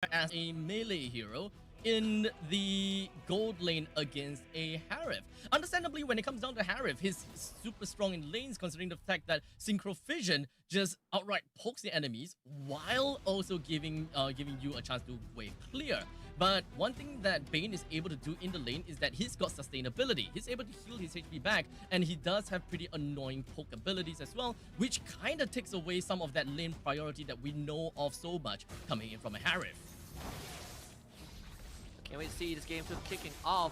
as a melee hero in the gold lane against a Harif. Understandably, when it comes down to Harif, he's super strong in lanes, considering the fact that Synchro Fission just outright pokes the enemies while also giving you a chance to wave clear. But one thing that Bane is able to do in the lane is that he's got sustainability. He's able to heal his HP back, and he does have pretty annoying poke abilities as well, which kind of takes away some of that lane priority that we know of so much coming in from a Harif. Can't wait to see this game just kicking off.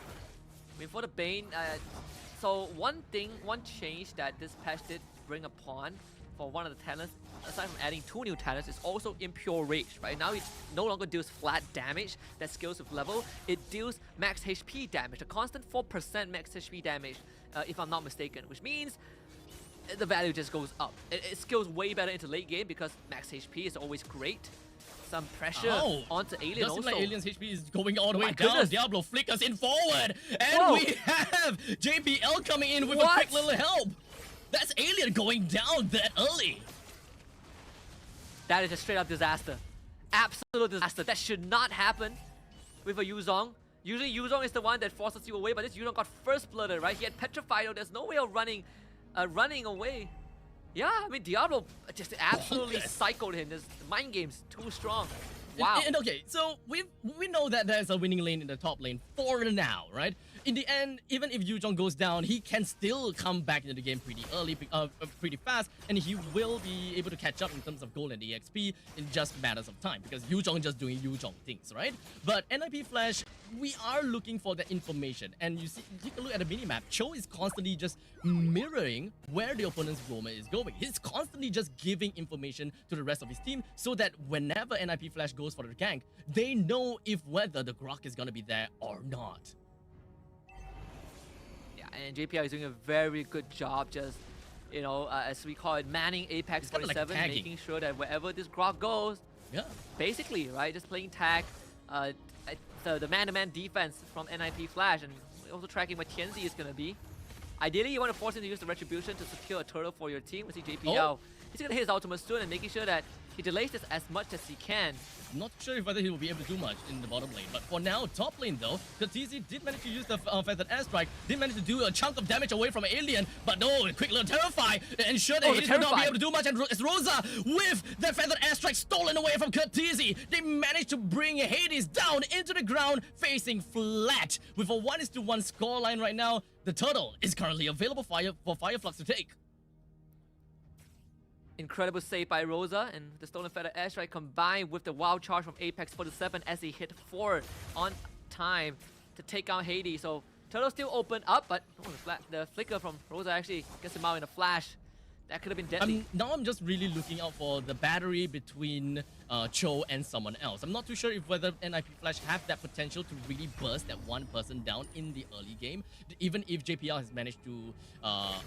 I mean, for the Bane, so one change that this patch did bring upon for one of the talents, aside from adding 2 new talents, is also Impure Rage, right? Now it no longer deals flat damage that scales with level. It deals max HP damage, a constant 4% max HP damage, if I'm not mistaken, which means the value just goes up. It scales way better into late game because max HP is always great. Some pressure onto Alien does also. Seem like Alien's HP is going all the way down. Goodness. Diablo flickers in forward. And we have JPL coming in with a quick little help. That's Alien going down that early. That is a straight up disaster. Absolute disaster. That should not happen with a Yuzong. Usually Yuzong is the one that forces you away, but this Yuzong got first blooded, right? He had petrified. There's no way of running away. Yeah, I mean, Diablo just absolutely cycled him. This mind game's too strong. Wow. And okay, so we know that there's a winning lane in the top lane for now, right? In the end, even if Yuzong goes down, he can still come back into the game pretty early, pretty fast, and he will be able to catch up in terms of gold and EXP in just matters of time, because Yuzong just doing Yuzong things, right? But NIP Flash, we are looking for that information, and you see, take a look at the minimap. Cho is constantly just mirroring where the opponent's roamer is going. He's constantly just giving information to the rest of his team, so that whenever NIP Flash goes for the gank, they know if whether the Grok is gonna be there or not. And JPL is doing a very good job just, you know, as we call it, manning Apex 47, like making sure that wherever this Grok goes, basically, right, just playing tag, the man-to-man defense from NIP Flash, and also tracking what Tianzi is going to be. Ideally, you want to force him to use the Retribution to secure a turtle for your team. We see JPL. He's going to hit his ultimate soon and making sure that he delays this as much as he can. Not sure if whether he will be able to do much in the bottom lane, but for now, top lane though, TZ did manage to use the feathered airstrike, did manage to do a chunk of damage away from Alien, but no, quick little Terrify to ensure that he will not be able to do much, and it's Rosa with the feathered airstrike stolen away from TZ. They managed to bring Hades down into the ground, facing flat with a 1:1 scoreline right now. The turtle is currently available for Fireflux to take. Incredible save by Rosa, and the Stolen Feather Airstrike combined with the wild charge from Apex 47 as he hit 4 on time to take out Hades. So Turtle still open up, but the flicker from Rosa actually gets him out in a flash. That could have been deadly. Now I'm just really looking out for the battery between Cho and someone else. I'm not too sure if whether NIP Flash have that potential to really burst that one person down in the early game, even if JPL has managed to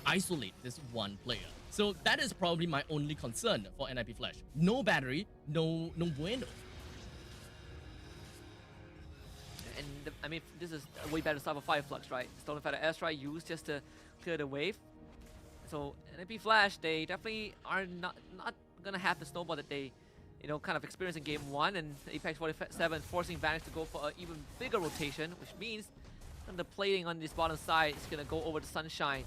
isolate this one player. So that is probably my only concern for NIP Flash. No battery, no bueno. And I mean, this is a way better start for Fireflux, right? Stolen Feather Airstrike used just to clear the wave. So NIP Flash, they definitely are not gonna have the snowball that they, you know, kind of experienced in game 1, and Apex 47 forcing Vanish to go for an even bigger rotation, which means the plating on this bottom side is gonna go over the Sunshine.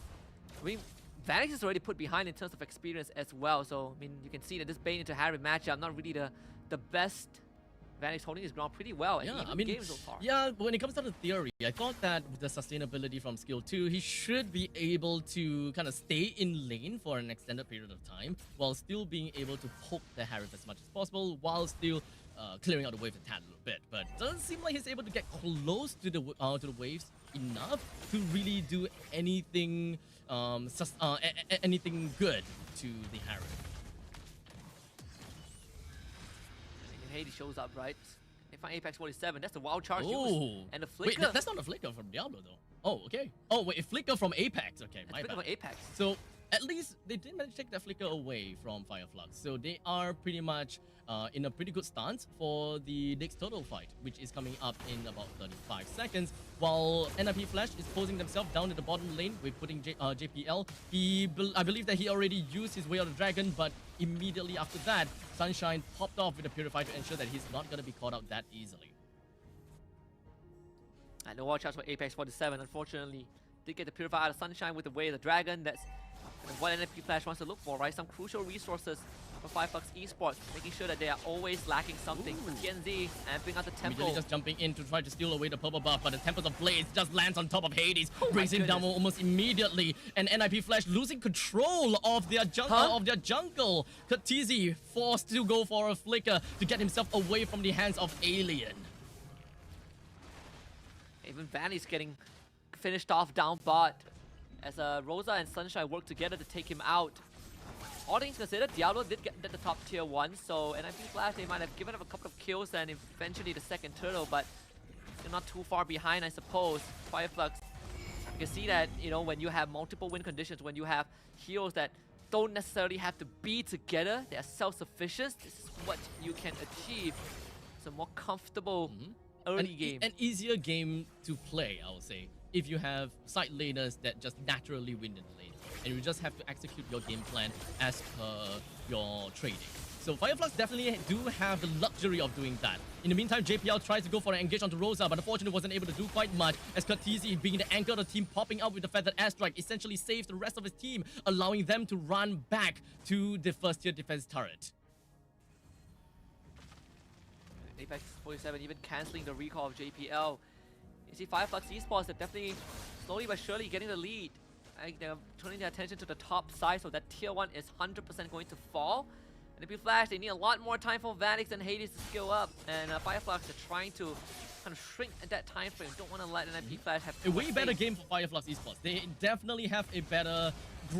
I mean, Vanish is already put behind in terms of experience as well. So I mean, you can see that this Bane into Harry matchup not really the best. Vanish holding his ground pretty well. Yeah, I mean, so far. Yeah, when it comes down to theory, I thought that with the sustainability from skill 2, he should be able to kind of stay in lane for an extended period of time while still being able to poke the Harif as much as possible while still clearing out the wave a tad little bit. But it doesn't seem like he's able to get close to the waves enough to really do anything anything good to the Harif. Hades shows up, right? They find Apex 47. That's the wild charge used. And the flicker. Wait, that's not a flicker from Diablo though. Oh, okay. Oh, wait, a flicker from Apex. Okay, my bad. From Apex. So at least they did manage to take that flicker away from Fireflux. So they are pretty much in a pretty good stance for the next total fight, which is coming up in about 35 seconds. While NIP Flash is posing themselves down in the bottom lane with putting JPL. I believe that he already used his Way of the Dragon, but immediately after that, Sunshine popped off with the Purify to ensure that he's not going to be caught out that easily. And no watch out for Apex 47, unfortunately. Did get the Purify out of Sunshine with the Way of the Dragon. That's what NFP Flash wants to look for, right? Some crucial resources for Fireflux Esports, making sure that they are always lacking something. For TNZ, and bring out the Temple. Immediately just jumping in to try to steal away the purple buff, but the Tempest of Blades just lands on top of Hades, brings him down almost immediately. And NIP Flash losing control of their jungle. Katizi forced to go for a flicker to get himself away from the hands of Alien. Even Vanny's getting finished off down bot as Rosa and Sunshine work together to take him out. All things considered, Diablo did get the top tier 1, so NIP Flash, they might have given up a couple of kills and eventually the second turtle, but they're not too far behind, I suppose. Fireflux, you can see that, you know, when you have multiple win conditions, when you have heroes that don't necessarily have to be together, they are self-sufficient, this is what you can achieve. It's a more comfortable early game. An easier game to play, I would say, if you have side laners that just naturally win in the lane. And you just have to execute your game plan as per your trading. So Fireflux definitely do have the luxury of doing that. In the meantime, JPL tries to go for an engage onto Rosa, but unfortunately wasn't able to do quite much, as Katizi, being the anchor of the team, popping out with the feathered airstrike, essentially saves the rest of his team, allowing them to run back to the first tier defense turret. Apex 47 even cancelling the recall of JPL. You see Fireflux Esports are definitely slowly but surely getting the lead. They're turning their attention to the top side, so that tier 1 is 100% going to fall. And if you Flash, they need a lot more time for Vanix and Hades to skill up. And Fireflux are trying to kind of shrink at that time frame. Don't want to let NIP Flash have a way better game for Fireflux Esports. They definitely have a better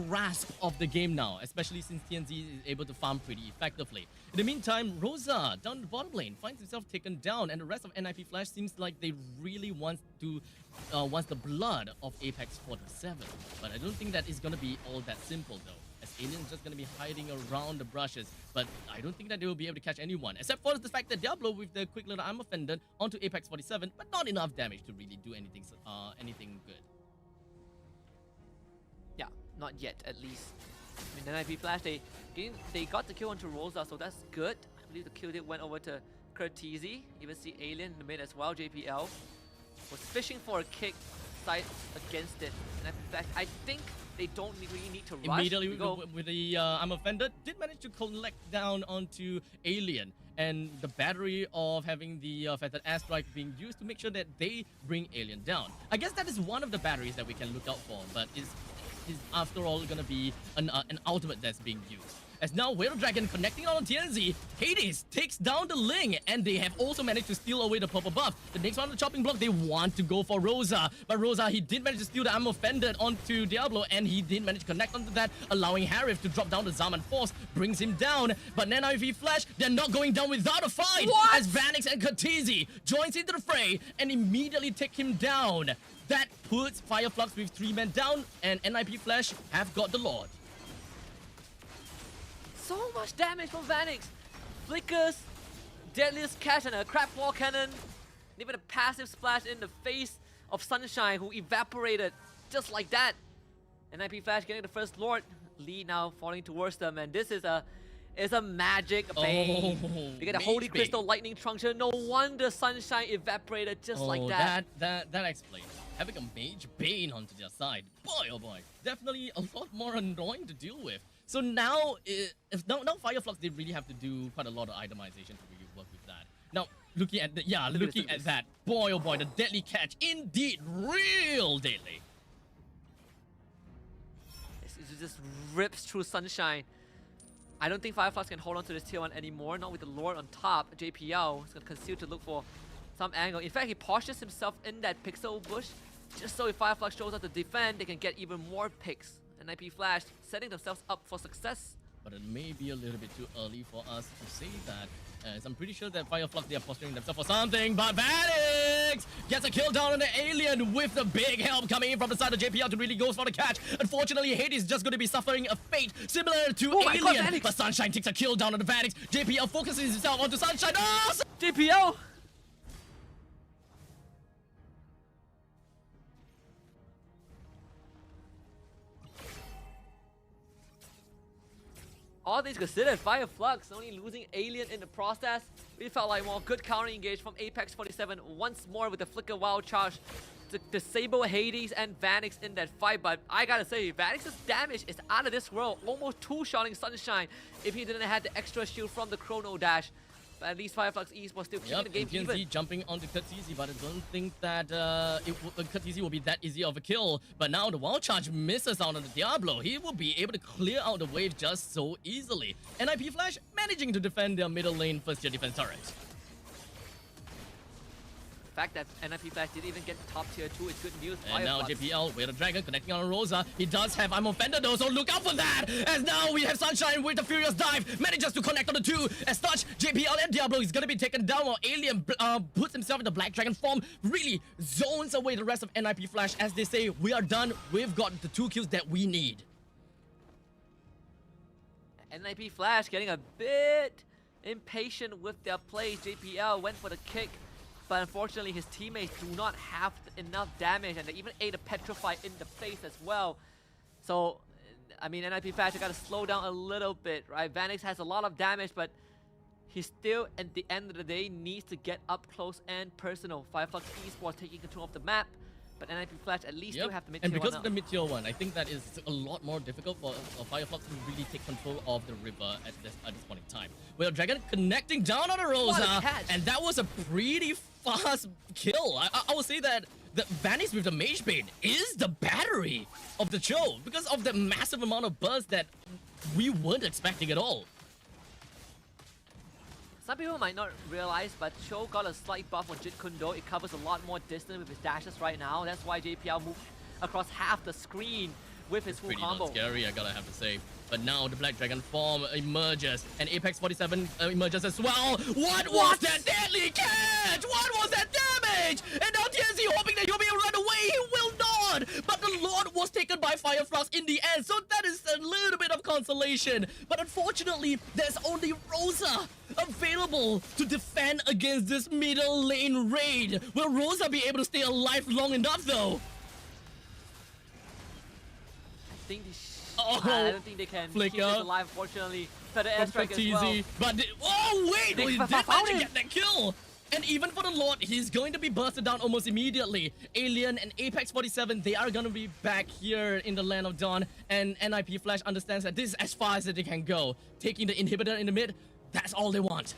grasp of the game now, especially since TNZ is able to farm pretty effectively. In the meantime, Rosa down the bottom lane finds himself taken down, and the rest of NIP Flash seems like they really want the blood of Apex 47. But I don't think that is going to be all that simple though, as Alien's just going to be hiding around the brushes. But I don't think that they will be able to catch anyone, except for the fact that Diablo with the quick little armor fended onto Apex 47, but not enough damage to really do anything good. Yeah, not yet at least. I mean, NIP Flash, they got the kill onto Rosa, so that's good. I believe the kill went over to Curtizi. Even see Alien in the mid as well. JPL was fishing for a kick side against it. NIP Flash, I think they don't really need to rush. Immediately with the armor fender, did manage to collect down onto Alien. And the battery of having the feathered airstrike being used to make sure that they bring Alien down. I guess that is one of the batteries that we can look out for, but is after all going to be an ultimate that's being used. As now, Way of the Dragon connecting on TNZ, Hades takes down the Ling, and they have also managed to steal away the purple buff. The next one on the chopping block, they want to go for Rosa, but Rosa, he did manage to steal the ammo fended onto Diablo, and he did manage to connect onto that, allowing Harif to drop down the Zaman Force, brings him down. But NIV Flash, they're not going down without a fight, as Vanix and Katizi joins into the fray and immediately take him down. That puts Fireflux with 3 men down, and NIP Flash have got the Lord. So much damage from Vanix. Flickers, deadliest catch, and a crap wall cannon. Even a passive splash in the face of Sunshine, who evaporated just like that. And NIP Flash getting the first Lord. Lee now falling towards them, and this is a magic bane. They get a Holy Crystal Lightning Truncheon. No wonder Sunshine evaporated just like that. That explains. Having a mage bane onto their side. Boy, oh boy. Definitely a lot more annoying to deal with. So now, now Fireflux, they really have to do quite a lot of itemization to really work with that. Now, looking at that, boy oh boy, the deadly catch, indeed, real deadly. It just rips through Sunshine. I don't think Fireflux can hold on to this tier 1 anymore, not with the Lord on top. JPL is going to conceal to look for some angle. In fact, he postures himself in that pixel bush, just so if Fireflux shows up to defend, they can get even more picks. NIP Flash setting themselves up for success. But it may be a little bit too early for us to say that, as I'm pretty sure that Fireflux, they are posturing themselves for something, but Vanix Apex gets a kill down on the alien with the big help coming in from the side of JPL to really go for the catch. Unfortunately, Hades is just going to be suffering a fate similar to Alien. But Sunshine takes a kill down on the Vanix. JPL focuses himself onto Sunshine. Oh! JPL! All things considered, Fireflux only losing Alien in the process. We felt like more good counter engage from Apex 47 once more with the Flicker Wild Charge to disable Hades and Vanix in that fight. But I gotta say, Vanix's damage is out of this world. Almost two-shotting Sunshine if he didn't have the extra shield from the Chrono Dash. But at least Fireflux Esports still keeping the game even. Jumping onto Katisi, but I don't think that Katisi will be that easy of a kill. But now the Wild Charge misses out on the Diablo. He will be able to clear out the wave just so easily. NIP Flash managing to defend their middle lane first tier defense turret. The fact that NIP Flash didn't even get top tier 2 is good news. And now JPL with a dragon connecting on Rosa. He does have Ammo Fender though, so look out for that. As now we have Sunshine with the Furious Dive. Manages to connect on the 2. As such, JPL and Diablo is going to be taken down while Alien puts himself in the Black Dragon form. Really zones away the rest of NIP Flash as they say, we are done. We've got the 2 kills that we need. NIP Flash getting a bit impatient with their plays. JPL went for the kick. But unfortunately, his teammates do not have enough damage, and they even ate a Petrify in the face as well. So, I mean, NIP Flash got to slow down a little bit, right? Vanix has a lot of damage, but he still, at the end of the day, needs to get up close and personal. Fireflux Esports taking control of the map, but NIP Flash at least still have the mid-tier 1. And because of the mid-tier 1, I think that is a lot more difficult for Fireflux to really take control of the river at this point in time. With a dragon connecting down on a Rosa, and that was a pretty fast kill. I would say that the Vanix with the Mage Bane is the battery of the show because of the massive amount of burst that we weren't expecting at all. Some people might not realize, but Cho got a slight buff on Jit Kundo. It covers a lot more distance with his dashes right now. That's why JPL moved across half the screen with his full combo. Pretty scary, I gotta have to say. But now the Black Dragon form emerges, and Apex 47 emerges as well. What was that deadly catch? What was that damage? And now TNC hoping that he'll be able to run away. He will not. But the Lord was taken by Fireflux in the end, so that is a little bit of consolation. But unfortunately, there's only Rosa available to defend against this middle lane raid. Will Rosa be able to stay alive long enough though? I don't think they can keep this alive, unfortunately. Better airstrike as well. But oh wait, he did manage to get that kill. And even for the Lord, he's going to be bursted down almost immediately. Alien and Apex 47, they are going to be back here in the Land of Dawn. And NIP Flash understands that this is as far as they can go. Taking the inhibitor in the mid, that's all they want.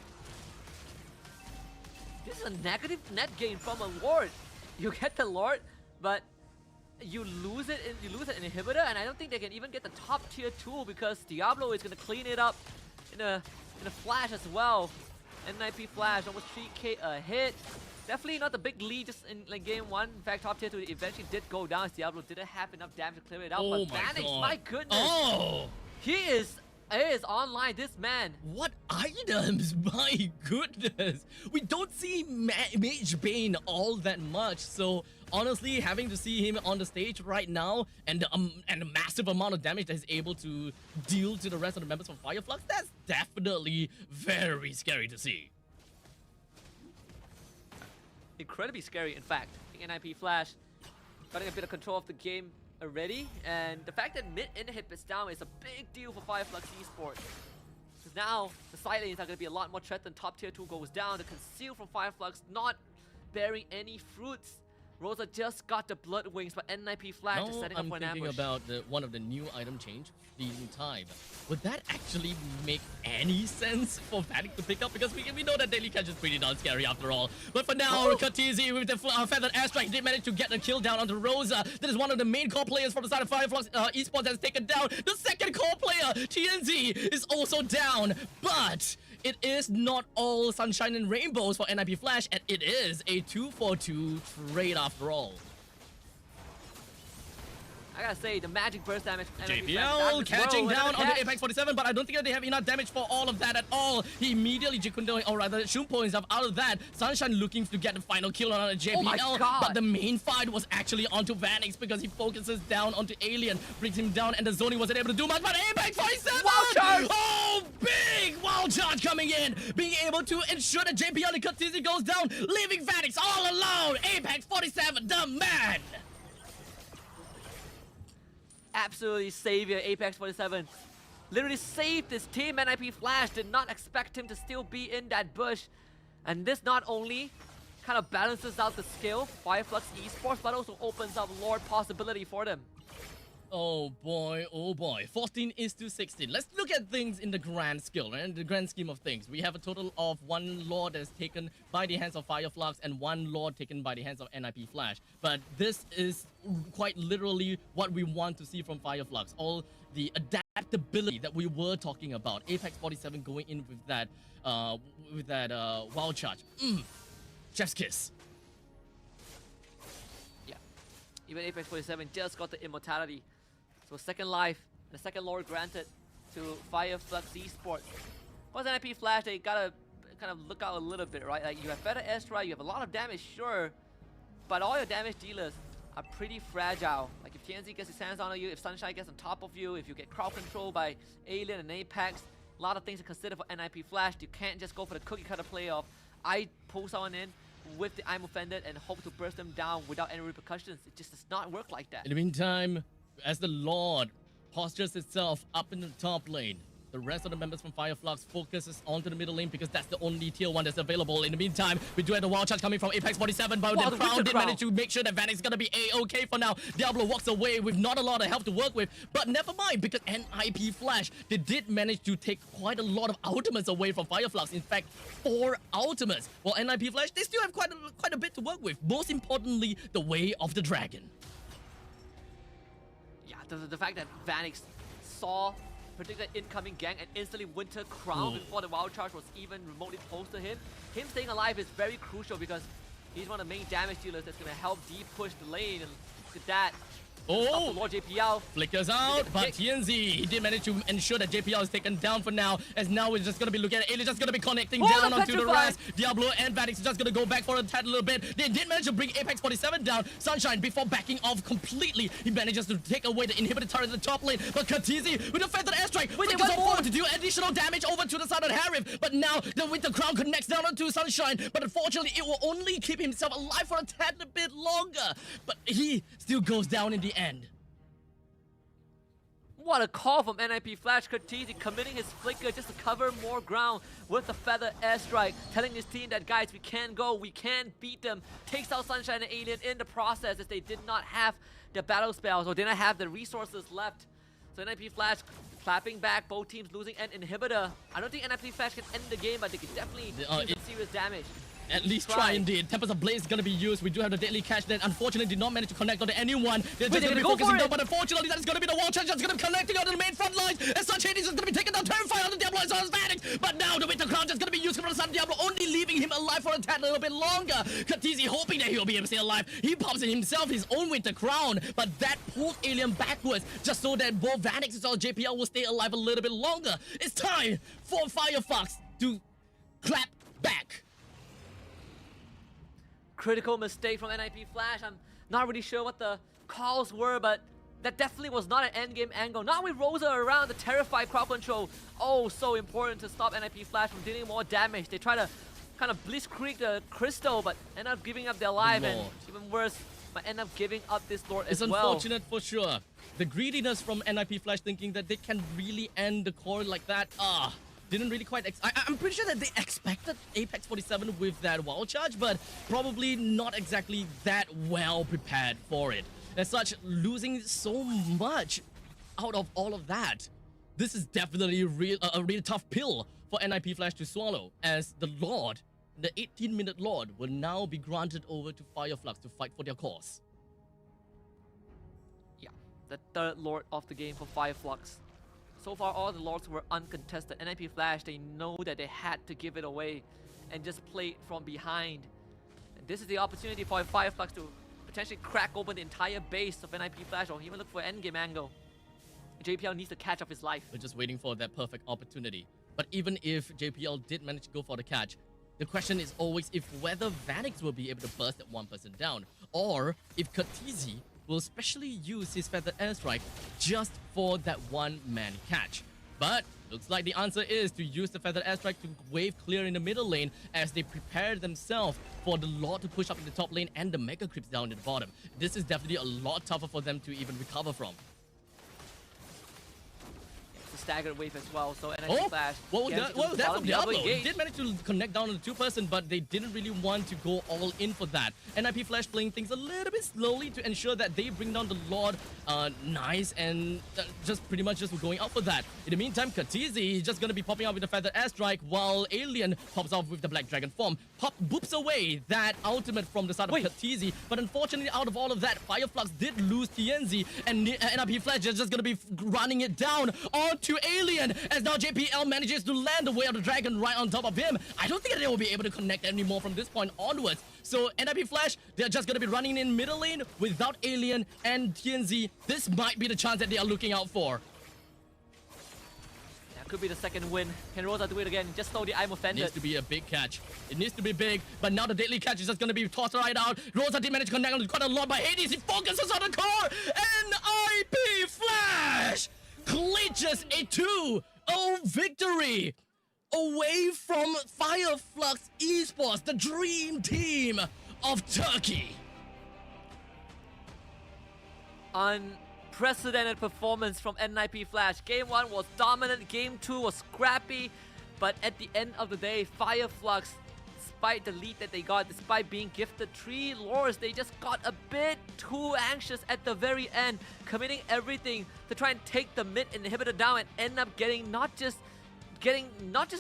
This is a negative net gain from a Lord. You get the Lord, but you lose it in an inhibitor, and I don't think they can even get the top tier 2 because Diablo is gonna clean it up in a flash as well. NIP Flash almost 3k a hit. Definitely not the big lead just in like game 1. In fact, top tier 2 eventually did go down as Diablo didn't have enough damage to clear it out. Oh but my Vanix, God. my goodness. Oh! He is online, this man. What items? My goodness. We don't see Mage Bane all that much, so honestly, having to see him on the stage right now and the massive amount of damage that he's able to deal to the rest of the members of Fireflux, that's definitely very scary to see. Incredibly scary, in fact. I think NIP Flash getting a bit of control of the game already, and the fact that mid inhibits down is a big deal for Fireflux Esports. Because now the side lanes are going to be a lot more threatened. Top tier 2 goes down. The conceal from Fireflux not bearing any fruits. Rosa just got the Blood Wings, but NIP Flash is setting up for an ambush. I'm thinking about one of the new item change, Fleeting Time. Would that actually make any sense for Vanix to pick up? Because we know that daily catch is pretty darn scary after all. But for now, Katizi with the feathered airstrike did manage to get a kill down onto Rosa. That is one of the main core players from the side of Fireflux Esports has taken down. The second core player, TNZ, is also down. But it is not all sunshine and rainbows for NIP Flash, and it is a 2-for-2 trade after all. I gotta say, the magic burst damage. JPL catching down on the Apex 47, but I don't think that they have enough damage for all of that at all. He immediately Jikundo, or rather Shumpo himself out of that. Sunshine looking to get the final kill on JPL, but the main fight was actually onto Vanix because he focuses down onto Alien, brings him down, and the zoning wasn't able to do much, but Apex 47! Wild charge! Oh, big wild charge coming in, being able to ensure that JPL and Katizi goes down, leaving Vanix all alone. Apex 47, the man! Absolutely savior, Apex 47. Literally saved his team. NIP Flash did not expect him to still be in that bush. And this not only kind of balances out the skill, Fireflux Esports, but also opens up Lord possibility for them. Oh boy, 14:16. Let's look at things in the grand skill, right? In the grand scheme of things. We have a total of 1 Lord that is taken by the hands of Fireflux and 1 Lord taken by the hands of NIP Flash. But this is quite literally what we want to see from Fireflux. All the adaptability that we were talking about. Apex 47 going in with that wild charge. Chef's kiss. Yeah. Even Apex 47 just got the immortality. So second life, the second Lord granted to Fireflux Esports. Once NIP Flash, they gotta kind of look out a little bit, right? Like, you have better airstrike, you have a lot of damage, sure, but all your damage dealers are pretty fragile. Like, if TNZ gets his hands on you, if Sunshine gets on top of you, if you get crowd control by Alien and Apex, a lot of things to consider for NIP Flash. You can't just go for the cookie cutter play of I pull someone in with the I'm offended and hope to burst them down without any repercussions. It just does not work like that. In the meantime, as the Lord postures itself up in the top lane, the rest of the members from Fireflux focuses onto the middle lane because that's the only tier 1 that's available. In the meantime, we do have the wild charge coming from Apex 47, but the Crown did manage to make sure that Vanix is gonna be A-okay for now. Diablo walks away with not a lot of help to work with, but never mind, because NIP Flash, they did manage to take quite a lot of ultimates away from Fireflux. In fact, 4 ultimates. While NIP Flash, they still have quite a bit to work with. Most importantly, the Way of the Dragon. Yeah, the fact that Vanix saw predicted incoming gang and instantly Winter Crown before the wild charge was even remotely close to him. Him staying alive is very crucial because he's one of the main damage dealers that's going to help push the lane, and look at that. Oh, Lord JPL flickers out, but TNZ, he did manage to ensure that JPL is taken down for now, as now we're just going to be looking at Alien, just going to be connecting down onto the rest. Diablo and Vanix is just going to go back for a tad a little bit. They did manage to bring Apex 47 down. Sunshine, before backing off completely, he manages to take away the inhibitor turret in the top lane, but Katizi with a feathered airstrike, flickers on forward to do additional damage over to the side of Harif, but now the Winter Crown connects down onto Sunshine, but unfortunately it will only keep himself alive for a tad bit longer, but he still goes down in the end. What a call from NIP Flash. Katizi committing his flicker just to cover more ground with the feather airstrike, telling his team that, guys, we can go, we can beat them. Takes out Sunshine and Alien in the process, as they did not have the battle spells or did not have the resources left. So NIP Flash clapping back, both teams losing an inhibitor. I don't think NIP Flash can end the game, but they can definitely do some serious damage. At least try indeed. Tempest of Blaze is going to be used. We do have the deadly catch that unfortunately did not manage to connect onto anyone. They're just going to be focusing down, but unfortunately that is going to be the wall charge that's going to be connecting onto the main front lines. As such, Hades is going to be taken down, terrified on the Diablo as well as Vanix. But now the Winter Crown just going to be used from the side of Diablo, only leaving him alive for a tad a little bit longer. Katizi hoping that he'll be able to stay alive. He pops in himself his own Winter Crown, but that pulled Alien backwards just so that both Vanix as well as JPL will stay alive a little bit longer. It's time for Fireflux to clap back. Critical mistake from NIP Flash. I'm not really sure what the calls were, but that definitely was not an endgame angle. Not with Rosa around, the terrified crowd control. Oh, so important to stop NIP Flash from dealing more damage. They try to kind of blitzkrieg the crystal, but end up giving up their life, and even worse, might end up giving up this Lord as well. It's unfortunate for sure. The greediness from NIP Flash thinking that they can really end the core like that. Didn't really quite... I'm pretty sure that they expected Apex 47 with that wild charge, but probably not exactly that well prepared for it. As such, losing so much out of all of that, this is definitely a really tough pill for NIP Flash to swallow, as the Lord, the 18-minute Lord, will now be granted over to Fireflux to fight for their cause. Yeah, the third Lord of the game for Fireflux. So far, all the Lords were uncontested. NIP Flash, they know that they had to give it away and just play it from behind. And this is the opportunity for Fireflux to potentially crack open the entire base of NIP Flash or even look for endgame angle. JPL needs to catch up his life. We're just waiting for that perfect opportunity. But even if JPL did manage to go for the catch, the question is always if whether Vanix will be able to burst that one person down, or if Katizi will specially use his feather airstrike just for that one-man catch. But looks like the answer is to use the feather airstrike to wave clear in the middle lane as they prepare themselves for the Lord to push up in the top lane and the Mega Creeps down in the bottom. This is definitely a lot tougher for them to even recover from. It's a staggered wave as well, so NIP Flash. That's from Diablo. Engage. Did manage to connect down on the two-person, but they didn't really want to go all in for that. NIP Flash playing things a little bit slowly to ensure that they bring down the Lord nice and just pretty much just going out for that. In the meantime, Katizi is just going to be popping out with the Feather Airstrike while Alien pops off with the Black Dragon form. Boops away that ultimate from the side of Katizi, but unfortunately out of all of that, Fireflux did lose TNZ and NIP Flash is just going to be running it down onto Alien as now JPL manages to land the way of the dragon right on top of him. I don't think they will be able to connect anymore from this point onwards. So NIP Flash, they're just going to be running in middle lane without Alien and TNZ. This might be the chance that they are looking out for. That could be the second win. Can Rosa do it again? Just slowly, I'm offended. It needs to be a big catch. It needs to be big, but now the deadly catch is just going to be tossed right out. Rosa did manage to connect on quite a lot, but Hades, he focuses on the core. NIP Flash clinches a 2-0 victory away from Fireflux Esports, the dream team of Turkey. Unprecedented performance from NIP Flash. Game 1 was dominant, Game 2 was scrappy, but at the end of the day, Fireflux, despite the lead that they got, despite being gifted 3 lures, they just got a bit too anxious at the very end, committing everything to try and take the mid inhibitor down and end up getting not just